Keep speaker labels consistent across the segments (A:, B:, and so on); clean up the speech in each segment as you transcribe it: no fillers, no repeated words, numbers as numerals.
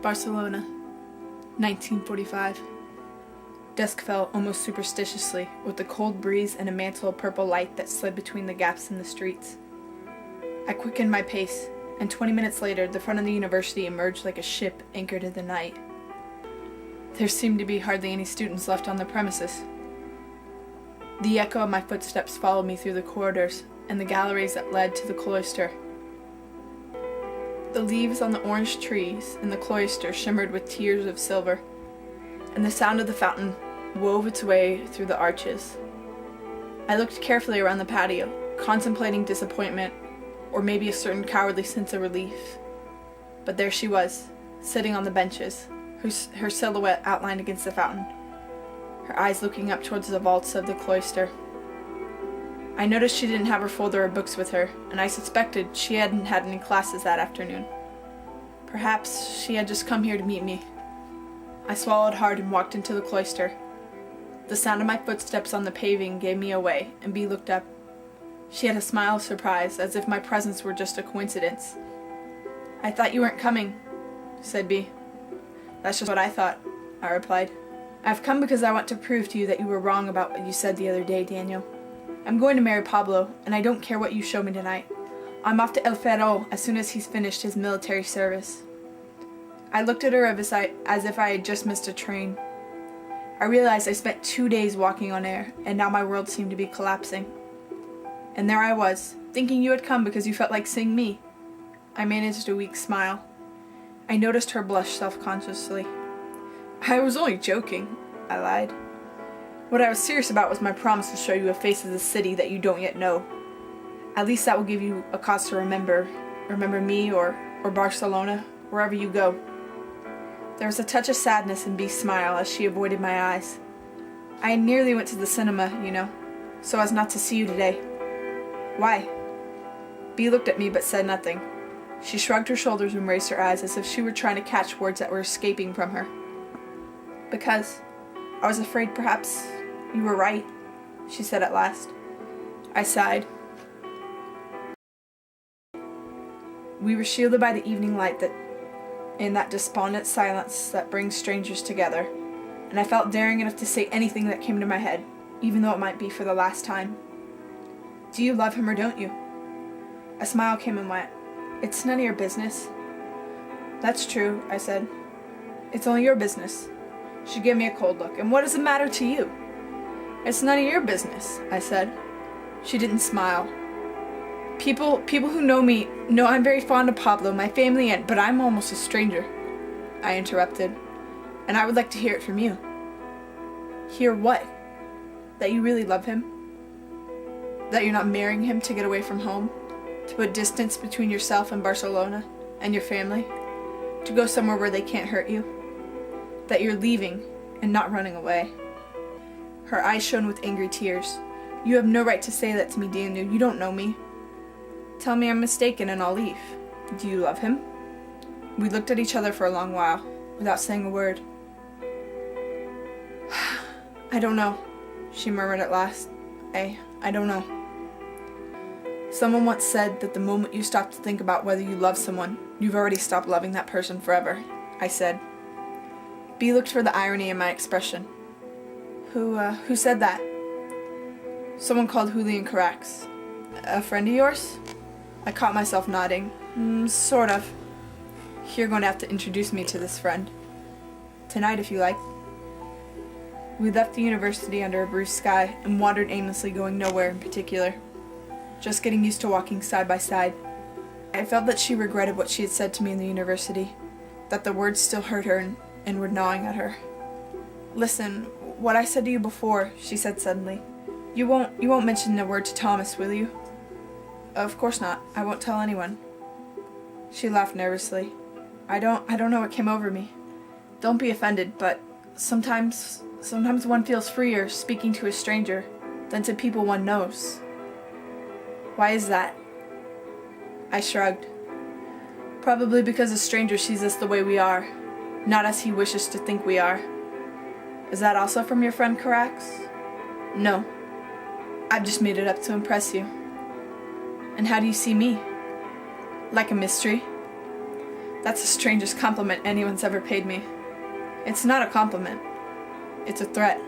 A: Barcelona, 1945. Dusk fell almost superstitiously, with a cold breeze and a mantle of purple light that slid between the gaps in the streets. I quickened my pace, and 20 minutes later, the front of the university emerged like a ship anchored in the night. There seemed to be hardly any students left on the premises. The echo of my footsteps followed me through the corridors and the galleries that led to the cloister. The leaves on the orange trees in the cloister shimmered with tears of silver, and the sound of the fountain wove its way through the arches. I looked carefully around the patio, contemplating disappointment, or maybe a certain cowardly sense of relief. But there she was, sitting on the benches, her silhouette outlined against the fountain, her eyes looking up towards the vaults of the cloister. I noticed she didn't have her folder of books with her, and I suspected she hadn't had any classes that afternoon. Perhaps she had just come here to meet me. I swallowed hard and walked into the cloister. The sound of my footsteps on the paving gave me away, and Bea looked up. She had a smile of surprise, as if my presence were just a coincidence. "I thought you weren't coming," said Bea. "That's just what I thought," I replied. "I've come because I want to prove to you that you were wrong about what you said the other day, Daniel. I'm going to marry Pablo, and I don't care what you show me tonight. I'm off to El Ferro as soon as he's finished his military service." I looked at her as if I had just missed a train. I realized I spent 2 days walking on air, and now my world seemed to be collapsing. And there I was, thinking you had come because you felt like seeing me. I managed a weak smile. I noticed her blush self-consciously. "I was only joking," I lied. "What I was serious about was my promise to show you a face of the city that you don't yet know. At least that will give you a cause to remember me or Barcelona, wherever you go." There was a touch of sadness in Bea's smile as she avoided my eyes. "I nearly went to the cinema, so as not to see you today." "Why?" Bea looked at me but said nothing. She shrugged her shoulders and raised her eyes as if she were trying to catch words that were escaping from her. "Because I was afraid perhaps you were right," she said at last. I sighed. We were shielded by the evening light in that despondent silence that brings strangers together, and I felt daring enough to say anything that came to my head, even though it might be for the last time. "Do you love him or don't you?" A smile came and went. "It's none of your business." "That's true," I said. "It's only your business." She gave me a cold look. "And what does it matter to you?" "It's none of your business," I said. She didn't smile. People who know me know I'm very fond of Pablo, my family, but I'm almost a stranger," I interrupted. "And I would like to hear it from you." "Hear what? That you really love him? That you're not marrying him to get away from home? To put distance between yourself and Barcelona and your family? To go somewhere where they can't hurt you? That you're leaving and not running away?" Her eyes shone with angry tears. "You have no right to say that to me, Daniel. You don't know me. Tell me I'm mistaken and I'll leave. Do you love him?" We looked at each other for a long while, without saying a word. "I don't know," she murmured at last. I don't know. Someone once said that the moment you stop to think about whether you love someone, you've already stopped loving that person forever, I said. Bea looked for the irony in my expression. Who said that?" "Someone called Julian Carax." "A friend of yours?" I caught myself nodding. Sort of. You're going to have to introduce me to this friend. Tonight, if you like." We left the university under a blue sky and wandered aimlessly, going nowhere in particular. Just getting used to walking side by side. I felt that she regretted what she had said to me in the university, that the words still hurt her and were gnawing at her. "Listen, what I said to you before," she said suddenly. You won't mention a word to Thomas, will you?" "Of course not. I won't tell anyone." She laughed nervously. I don't know what came over me. Don't be offended, but sometimes one feels freer speaking to a stranger than to people one knows." "Why is that?" I shrugged. "Probably because a stranger sees us the way we are, not as he wishes to think we are." "Is that also from your friend Carax?" "No. I've just made it up to impress you." "And how do you see me?" "Like a mystery." That's the strangest compliment anyone's ever paid me. It's not a compliment. It's a threat.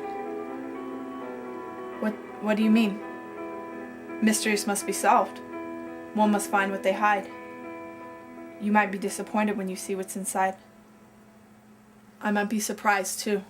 A: What do you mean? Mysteries must be solved. One must find what they hide. You might be disappointed when you see what's inside. I might be surprised, too.